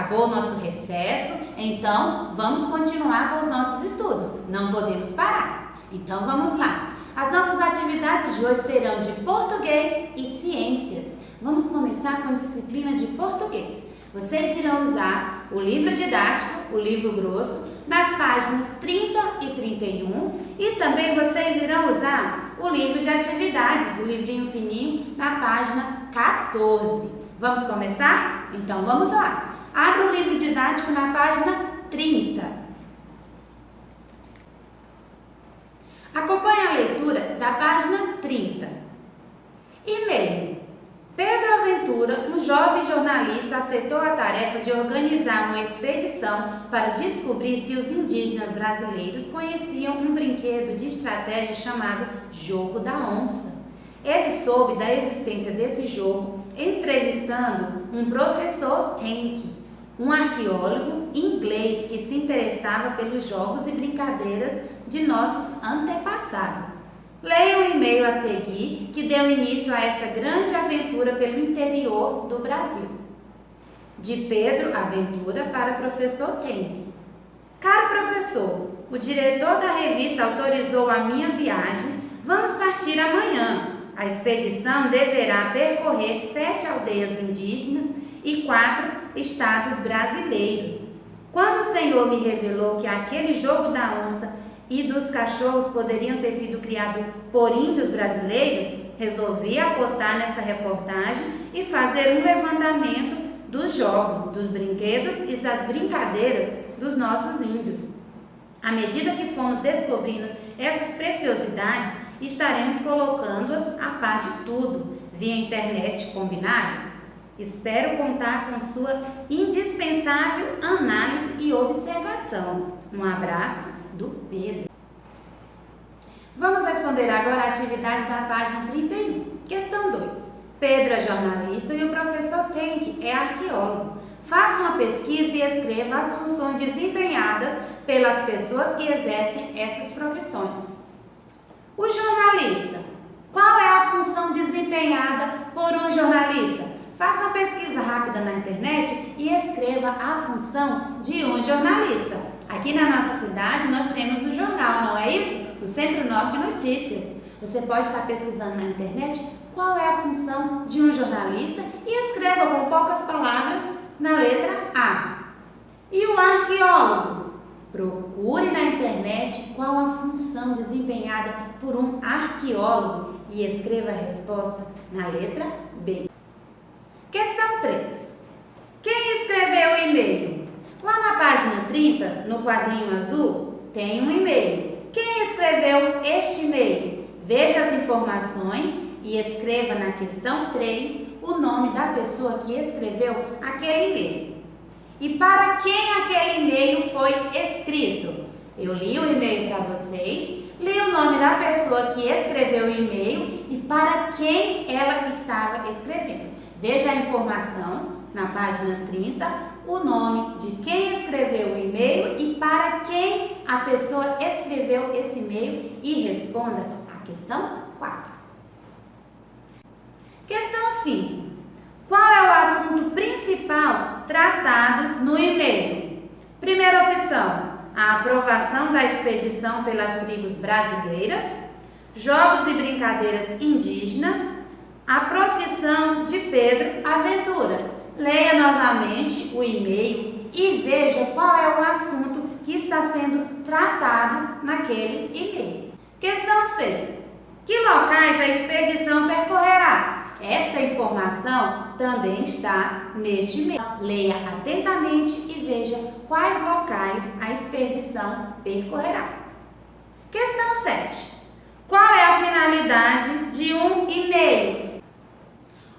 acabou o nosso recesso, então vamos continuar com os nossos estudos. Não podemos parar. Então vamos lá. As nossas atividades de hoje serão de português e ciências. Vamos começar com a disciplina de português. Vocês irão usar o livro didático, o livro grosso, nas páginas 30 e 31 e também vocês irão usar o livro de atividades, o livrinho fininho, na página 14. Vamos começar? Então vamos lá. Abra o livro didático na página 30. Acompanhe a leitura da página 30. E-mail. Pedro Aventura, um jovem jornalista, aceitou a tarefa de organizar uma expedição para descobrir se os indígenas brasileiros conheciam um brinquedo de estratégia chamado Jogo da Onça. Ele soube da existência desse jogo entrevistando um professor Tank, um arqueólogo inglês que se interessava pelos jogos e brincadeiras de nossos antepassados. Leia o e-mail a seguir, que deu início a essa grande aventura pelo interior do Brasil. De Pedro Aventura para professor Tank. Caro professor, o diretor da revista autorizou a minha viagem. Vamos partir amanhã. A expedição deverá percorrer 7 aldeias indígenas e 4 estados brasileiros. Quando o Senhor me revelou que aquele jogo da onça e dos cachorros poderiam ter sido criados por índios brasileiros, resolvi apostar nessa reportagem e fazer um levantamento dos jogos, dos brinquedos e das brincadeiras dos nossos índios. À medida que fomos descobrindo essas preciosidades, estaremos colocando-as a par de tudo, via internet, combinado? Espero contar com sua indispensável análise e observação. Um abraço do Pedro. Vamos responder agora a atividade da página 31. Questão 2. Pedro é jornalista e o professor Tank é arqueólogo. Faça uma pesquisa e escreva as funções desempenhadas pelas pessoas que exercem essas profissões. O jornalista. Qual é a função desempenhada por um jornalista? Faça uma pesquisa rápida na internet e escreva a função de um jornalista. Aqui na nossa cidade nós temos um jornal, não é isso? O Centro-Norte Notícias. Você pode estar pesquisando na internet qual é a função de um jornalista e escreva com poucas palavras na letra A. E o arqueólogo? Procure na internet qual a função desempenhada por um arqueólogo e escreva a resposta na letra B. Questão 3. Quem escreveu o e-mail? Lá na página 30, no quadrinho azul, tem um e-mail. Quem escreveu este e-mail? Veja as informações e escreva na questão 3 o nome da pessoa que escreveu aquele e-mail. E para quem aquele e-mail foi escrito? Eu li o e-mail para vocês, li o nome da pessoa que escreveu o e-mail e para quem ela estava escrevendo. Veja a informação na página 30, o nome de quem escreveu o e-mail e para quem a pessoa escreveu esse e-mail e responda a questão 4. Questão 5. Qual é o assunto principal tratado no e-mail? Primeira opção, a aprovação da expedição pelas tribos brasileiras, jogos e brincadeiras indígenas, a profissão de Pedro Aventura. Leia novamente o e-mail e veja qual é o assunto que está sendo tratado naquele e-mail. Questão 6. Que locais a expedição percorrerá? Esta informação também está neste e-mail. Leia atentamente e veja quais locais a expedição percorrerá. Questão 7. Qual é a finalidade de um e-mail?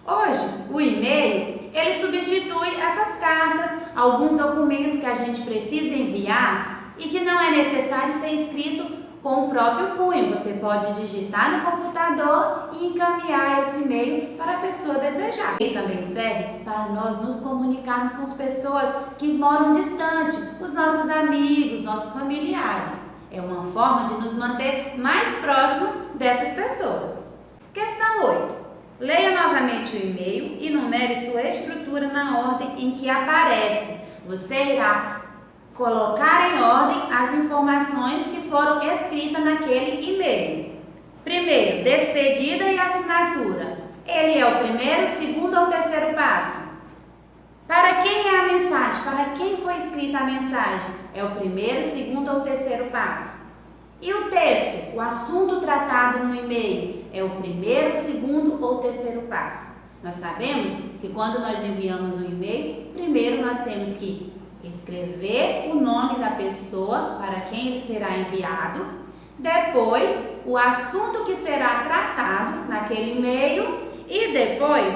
Hoje, o e-mail ele substitui essas cartas, alguns documentos que a gente precisa enviar e que não é necessário ser escrito com o próprio punho. Você pode digitar no computador e encaminhar esse e-mail para a pessoa desejar. Ele também serve para nós nos comunicarmos com as pessoas que moram distante, os nossos amigos, nossos familiares. É uma forma de nos manter mais próximos dessas pessoas. Questão 8. Leia novamente o e-mail e numere sua estrutura na ordem em que aparece. você irá colocar em ordem as informações que foram escritas naquele e-mail. Primeiro, despedida e assinatura. Ele é o primeiro, segundo ou terceiro passo? Para quem é a mensagem? Para quem foi escrita a mensagem? É o primeiro, segundo ou terceiro passo. E o texto, o assunto tratado no e-mail, é o primeiro, segundo ou terceiro passo. Nós sabemos que quando nós enviamos um e-mail, primeiro nós temos que escrever o nome da pessoa para quem ele será enviado, depois o assunto que será tratado naquele e-mail e depois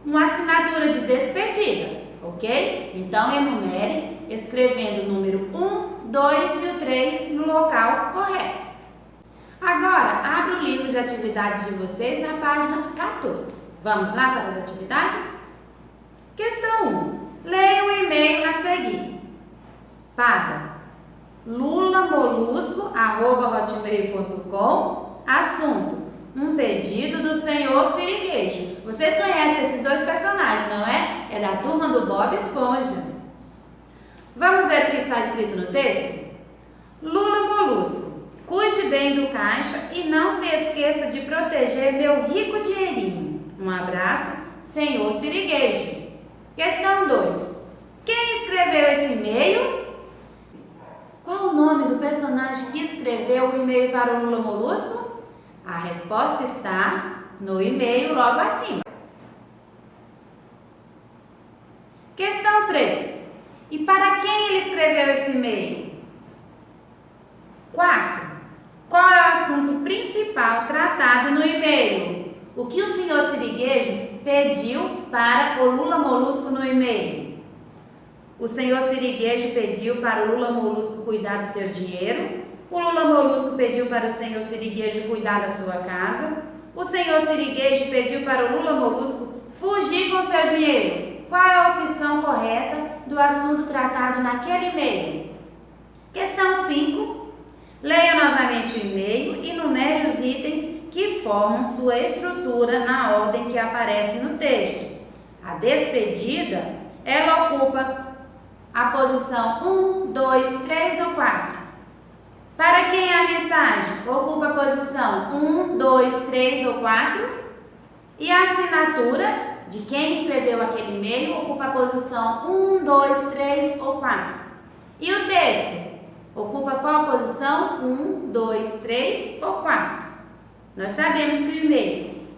uma assinatura de despedida, ok? Então enumere escrevendo o número 1, 2 e o 3 no local correto. Agora, abra o livro de atividades de vocês na página 14. Vamos lá para as atividades? Questão 1. Leia o e-mail a seguir. Para lulamolusco@hotmail.com. Assunto: um pedido do senhor Sirigueijo. Vocês conhecem esses dois personagens, não é? É da turma do Bob Esponja. Vamos ver o que está escrito no texto? Lula Molusco, cuide bem do caixa e não se esqueça de proteger meu rico dinheirinho. Um abraço, senhor Sirigueijo. Questão 2. Quem escreveu esse e-mail? Qual o nome do personagem que escreveu o e-mail para o Lula Molusco? A resposta está no e-mail logo acima. Questão 3. E para quem ele escreveu esse e-mail? 4. Qual é o assunto principal tratado no e-mail? O que o senhor Sirigueijo pediu para o Lula Molusco no e-mail? O senhor Sirigueijo pediu para o Lula Molusco cuidar do seu dinheiro. O Lula Molusco pediu para o senhor Sirigueijo cuidar da sua casa. O senhor Sirigueijo pediu para o Lula Molusco fugir com seu dinheiro. Qual é a opção correta do assunto tratado naquele e-mail? Questão 5. Leia novamente o e-mail e numere os itens que formam sua estrutura na ordem que aparece no texto. A despedida, ela ocupa a posição 1, 2, 3 ou 4. Para quem é a mensagem? Ocupa a posição 1, 2, 3 ou 4. E a assinatura de quem escreveu aquele e-mail ocupa a posição 1, 2, 3 ou 4. E o texto? Ocupa qual posição? 1, 2, 3 ou 4. Nós sabemos que o e-mail,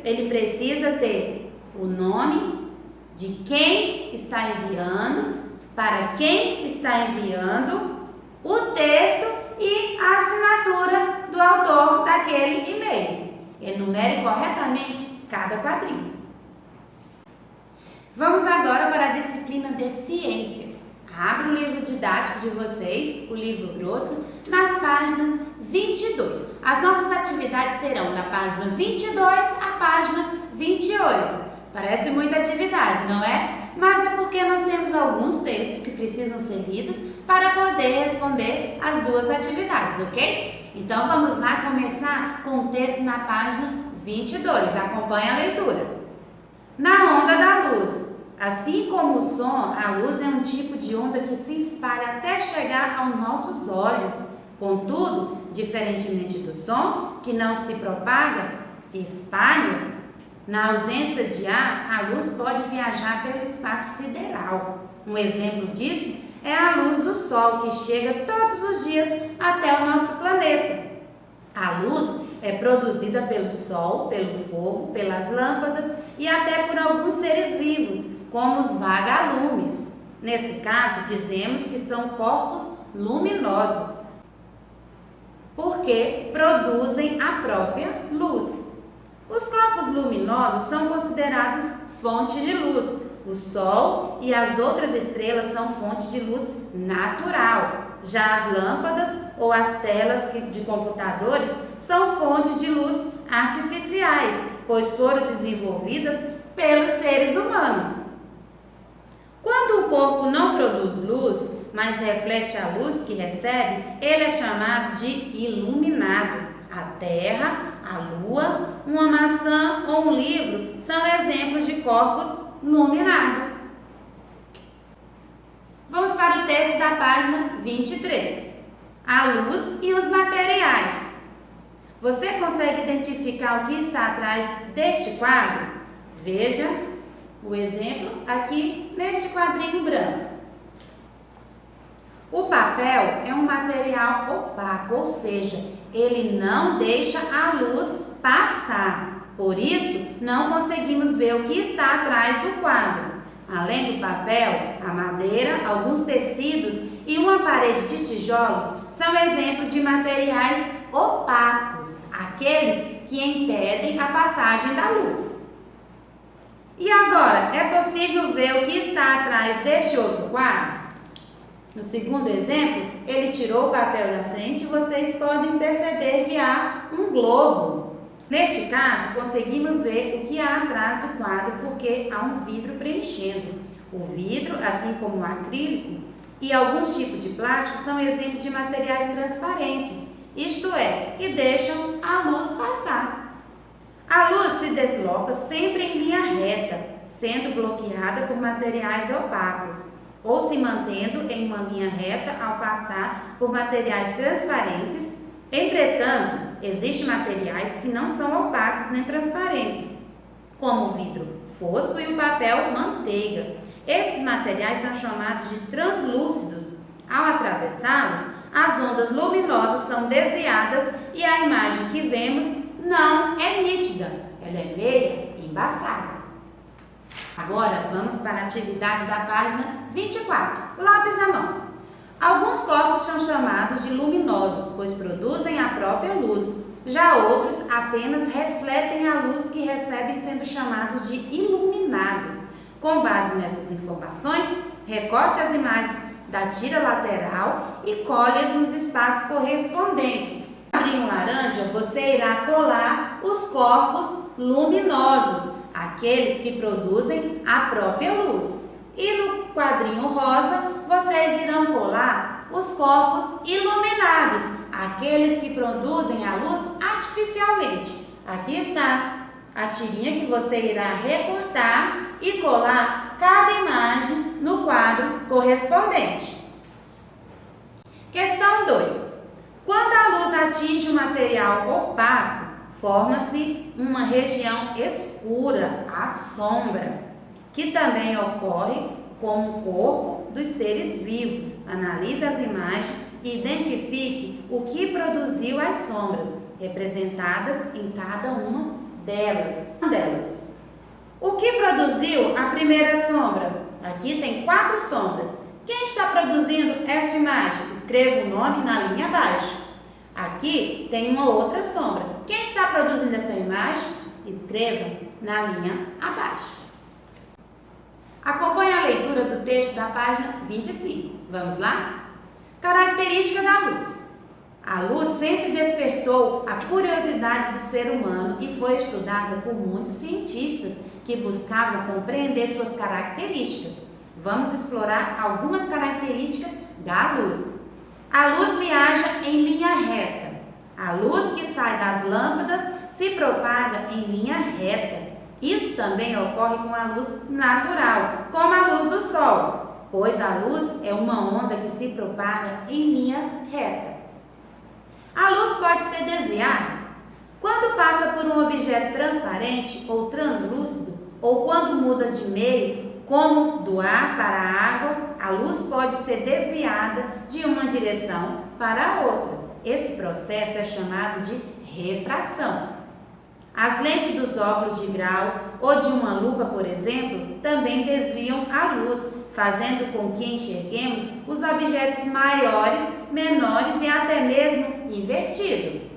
ele precisa ter o nome de quem está enviando, para quem está enviando, o texto e a assinatura do autor daquele e-mail. Enumere corretamente cada quadrinho. Vamos agora para a disciplina de ciências. Abra o livro didático de vocês, o livro grosso, nas páginas 22. As nossas atividades serão da página 22 à página 28. Parece muita atividade, não é? Mas é porque nós temos alguns textos que precisam ser lidos para poder responder as duas atividades, ok? Então vamos lá começar com o texto na página 22. Acompanhe a leitura. Na onda da luz. Assim como o som, a luz é um tipo de onda que se espalha até chegar aos nossos olhos. Contudo, diferentemente do som, que não se propaga, se espalha, na ausência de ar, a luz pode viajar pelo espaço sideral. Um exemplo disso é a luz do Sol, que chega todos os dias até o nosso planeta. A luz é produzida pelo Sol, pelo fogo, pelas lâmpadas e até por alguns seres vivos, como os vagalumes. Nesse caso, dizemos que são corpos luminosos, porque produzem a própria luz. Os corpos luminosos são considerados fontes de luz. O Sol e as outras estrelas são fontes de luz natural. Já as lâmpadas ou as telas de computadores são fontes de luz artificiais, pois foram desenvolvidas pelos seres humanos. Quando o corpo não produz luz, mas reflete a luz que recebe, ele é chamado de iluminado. A Terra, a Lua, uma maçã ou um livro são exemplos de corpos iluminados. Vamos para o texto da página 23. A luz e os materiais. Você consegue identificar o que está atrás deste quadro? Veja o exemplo aqui neste quadrinho branco. O papel é um material opaco, ou seja, ele não deixa a luz passar. Por isso, não conseguimos ver o que está atrás do quadro. Além do papel, a madeira, alguns tecidos e uma parede de tijolos são exemplos de materiais opacos, aqueles que impedem a passagem da luz. E agora, é possível ver o que está atrás deste outro quadro? No segundo exemplo, ele tirou o papel da frente e vocês podem perceber que há um globo. Neste caso, conseguimos ver o que há atrás do quadro porque há um vidro preenchendo. O vidro, assim como o acrílico e alguns tipos de plástico, são exemplos de materiais transparentes, isto é, que deixam a luz passar. A luz se desloca sempre em linha reta, sendo bloqueada por materiais opacos, ou se mantendo em uma linha reta ao passar por materiais transparentes. Entretanto, existem materiais que não são opacos nem transparentes, como o vidro fosco e o papel manteiga. Esses materiais são chamados de translúcidos. Ao atravessá-los, as ondas luminosas são desviadas e a imagem que vemos não é nítida, ela é meio embaçada. Agora vamos para a atividade da página 24, lápis na mão. Alguns corpos são chamados de luminosos, pois produzem a própria luz. Já outros apenas refletem a luz que recebem, sendo chamados de iluminados. Com base nessas informações, recorte as imagens da tira lateral e colhe-as nos espaços correspondentes. No quadrinho laranja, você irá colar os corpos luminosos, aqueles que produzem a própria luz. E no quadrinho rosa, vocês irão colar os corpos iluminados, aqueles que produzem a luz artificialmente. Aqui está a tirinha que você irá recortar e colar cada imagem no quadro correspondente. Questão 2. Quando a luz atinge o material opaco, forma-se uma região escura, a sombra, que também ocorre com o corpo dos seres vivos. Analise as imagens e identifique o que produziu as sombras, representadas em cada uma delas. O que produziu a primeira sombra? Aqui tem 4 sombras. Quem está produzindo esta imagem? Escreva o nome na linha abaixo. Aqui tem uma outra sombra. Quem está produzindo essa imagem? Escreva na linha abaixo. Acompanhe a leitura do texto da página 25. Vamos lá? Característica da luz. A luz sempre despertou a curiosidade do ser humano e foi estudada por muitos cientistas que buscavam compreender suas características. Vamos explorar algumas características da luz. A luz viaja em linha reta. A luz que sai das lâmpadas se propaga em linha reta. Isso também ocorre com a luz natural, como a luz do sol, pois a luz é uma onda que se propaga em linha reta. A luz pode ser desviada quando passa por um objeto transparente ou translúcido, ou quando muda de meio, como do ar para a água, a luz pode ser desviada de uma direção para a outra. Esse processo é chamado de refração. As lentes dos óculos de grau ou de uma lupa, por exemplo, também desviam a luz, fazendo com que enxerguemos os objetos maiores, menores e até mesmo invertido.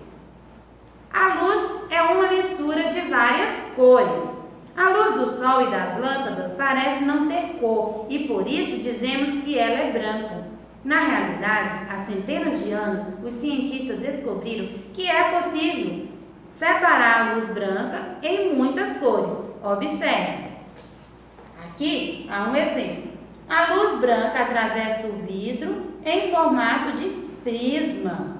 A luz é uma mistura de várias cores. A luz do sol e das lâmpadas parece não ter cor e por isso dizemos que ela é branca. Na realidade, há centenas de anos, os cientistas descobriram que é possível separar a luz branca em muitas cores. Observe. Aqui há um exemplo. A luz branca atravessa o vidro em formato de prisma.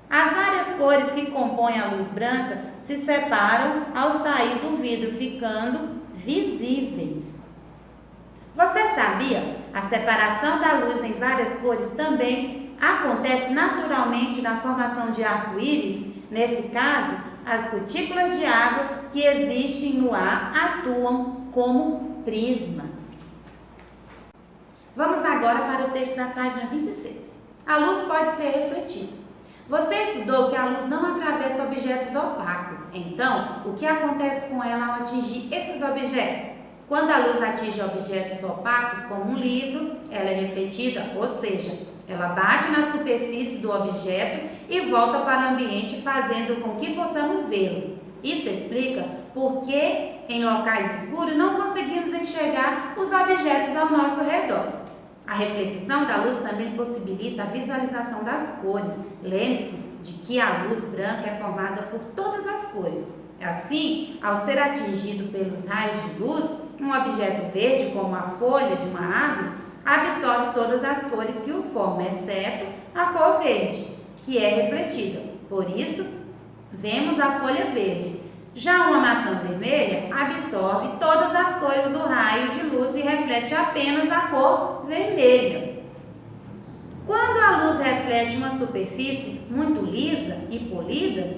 As várias cores que compõem a luz branca se separam ao sair do vidro, ficando visíveis. Você sabia a separação da luz em várias cores também acontece naturalmente na formação de arco-íris. Nesse caso, as gotículas de água que existem no ar atuam como prismas. Vamos agora para o texto da página 26. A luz pode ser refletida. Você estudou que a luz não atravessa objetos opacos. Então, o que acontece com ela ao atingir esses objetos? Quando a luz atinge objetos opacos, como um livro, ela é refletida, ou seja, ela bate na superfície do objeto e volta para o ambiente, fazendo com que possamos vê-lo. Isso explica por que em locais escuros não conseguimos enxergar os objetos ao nosso redor. A reflexão da luz também possibilita a visualização das cores. Lembre-se de que a luz branca é formada por todas as cores. Assim, ao ser atingido pelos raios de luz, um objeto verde, como a folha de uma árvore, absorve todas as cores que o formam, exceto a cor verde, que é refletida. Por isso, vemos a folha verde. Já uma maçã vermelha absorve todas as cores do raio de luz e reflete apenas a cor vermelha. Quando a luz reflete uma superfície muito lisa e polida,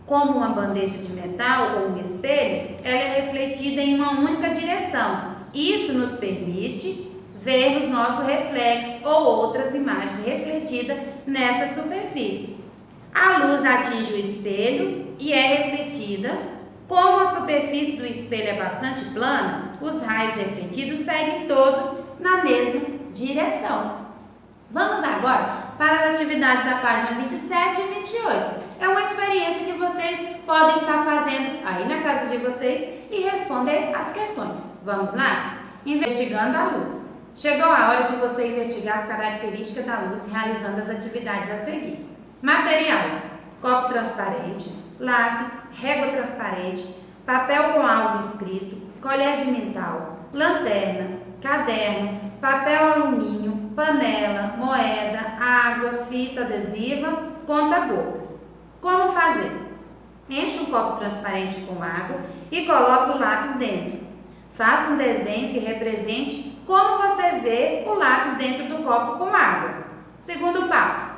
como uma bandeja de metal ou um espelho, ela é refletida em uma única direção. Isso nos permite vermos nosso reflexo ou outras imagens refletidas nessa superfície. A luz atinge o espelho e é refletida. Como a superfície do espelho é bastante plana, os raios refletidos seguem todos na mesma direção. Vamos agora para as atividades da página 27 e 28. É uma experiência que vocês podem estar fazendo aí na casa de vocês e responder as questões. Vamos lá? Investigando a luz. Chegou a hora de você investigar as características da luz realizando as atividades a seguir. Materiais: copo transparente, lápis, régua transparente, papel com algo escrito, colher de metal, lanterna, caderno, papel alumínio, panela, moeda, água, fita adesiva, conta-gotas. Como fazer? Enche um copo transparente com água e coloque o lápis dentro. Faça um desenho que represente como você vê o lápis dentro do copo com água. Segundo passo: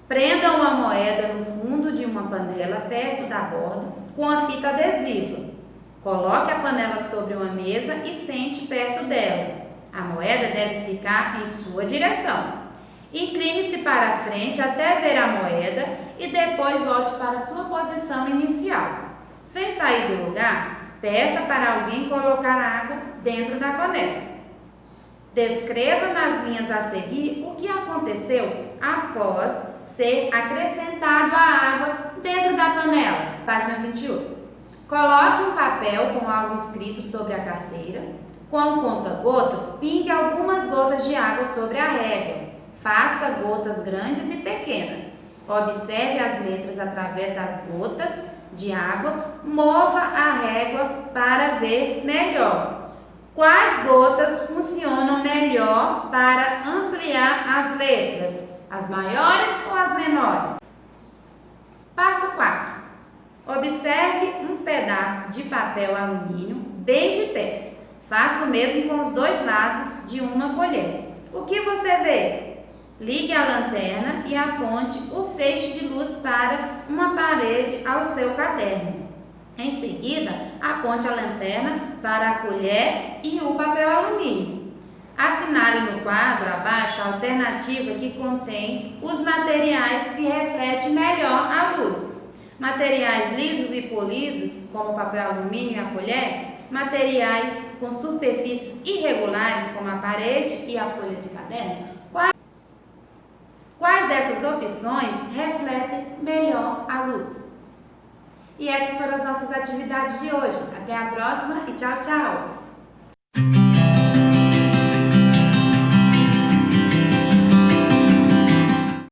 prenda uma moeda no fundo de uma panela perto da borda com a fita adesiva. Coloque a panela sobre uma mesa e sente perto dela. A moeda deve ficar em sua direção. Incline-se para a frente até ver a moeda e depois volte para sua posição inicial. Sem sair do lugar, peça para alguém colocar água dentro da panela. Descreva nas linhas a seguir o que aconteceu após ser acrescentado a água dentro da panela. Página 28. Coloque um papel com algo escrito sobre a carteira. Com o conta-gotas, pingue algumas gotas de água sobre a régua. Faça gotas grandes e pequenas. Observe as letras através das gotas de água. Mova a régua para ver melhor. Quais gotas funcionam melhor para ampliar as letras? As maiores ou as menores? Passo 4. Observe um pedaço de papel alumínio bem de perto. Faça o mesmo com os dois lados de uma colher. O que você vê? Ligue a lanterna e aponte o feixe de luz para uma parede ao seu caderno. Em seguida, aponte a lanterna para a colher e o papel alumínio. Assinale no quadro abaixo a alternativa que contém os materiais que refletem melhor a luz. Materiais lisos e polidos, como o papel alumínio e a colher. Materiais com superfícies irregulares, como a parede e a folha de caderno. Quais dessas opções refletem melhor a luz? E essas foram as nossas atividades de hoje. Até a próxima e tchau, tchau!